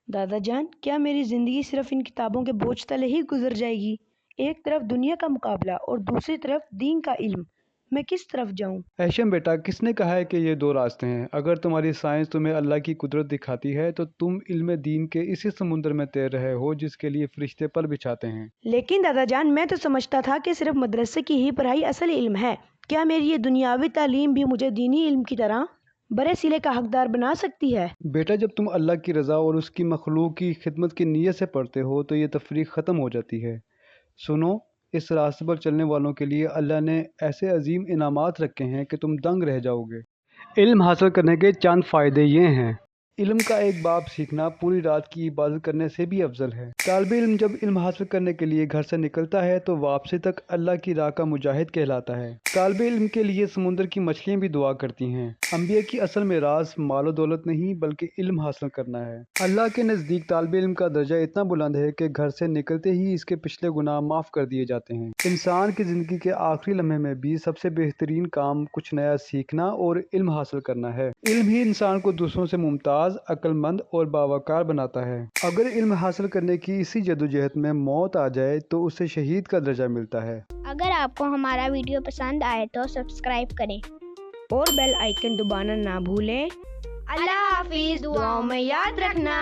दादा जान, क्या मेरी जिंदगी सिर्फ इन किताबों के बोझ तले ही गुजर जाएगी? एक तरफ दुनिया का मुकाबला और दूसरी तरफ दीन का इल्म। मैं किस तरफ जाऊं? ऐशम बेटा, किसने कहा है कि ये दो रास्ते हैं? अगर तुम्हारी साइंस तुम्हें अल्लाह की कुदरत दिखाती है तो तुम इल्म दीन के इसी समुद्र में तैर रहे हो जिसके लिए फरिश्ते पर बिछाते हैं। लेकिन दादा जान, मैं तो समझता था कि सिर्फ मदरसे की ही पढ़ाई असल इल्म है। क्या मेरी ये दुनियावी तालीम भी मुझे दीनी इल्म की तरह बड़े सिले का हकदार बना सकती है? बेटा, जब तुम अल्लाह की रज़ा और उसकी मखलूक की खिदमत की नीयत से पढ़ते हो तो ये तफरीक ख़त्म हो जाती है। सुनो, इस रास्ते पर चलने वालों के लिए अल्लाह ने ऐसे अजीम इनामात रखे हैं कि तुम दंग रह जाओगे। इल्म हासिल करने के चंद फ़ायदे ये हैं। इल्म का एक बाब सीखना पूरी रात की इबादत करने से भी अफजल है। तालिब इल्म जब इल्म हासिल करने के लिए घर से निकलता है तो वापसी तक अल्लाह की राह का मुजाहिद कहलाता है। तालिब इल्म के लिए समुद्र की मछलियाँ भी दुआ करती हैं। अंबिया की असल मिरास मालो दौलत नहीं बल्कि इल्म हासिल करना है। अल्लाह के नज़दीक तालिब इल्म का दर्जा इतना बुलंद है कि घर से निकलते ही इसके पिछले गुनाह माफ़ कर दिए जाते हैं। इंसान की ज़िंदगी के आखिरी लम्हे में भी सबसे बेहतरीन काम कुछ नया सीखना और इल्म हासिल करना है। इल्म ही इंसान को दूसरों से मुमताज़, अक्लमंद और बावकार बनाता है। अगर इल्म हासिल करने की इसी जद्दोजहद में मौत आ जाए तो उसे शहीद का दर्जा मिलता है। अगर आपको हमारा वीडियो पसंद आए तो सब्सक्राइब करें और बेल आइकन दबाना ना भूलें। अल्लाह हाफिज, दुआओं में याद रखना।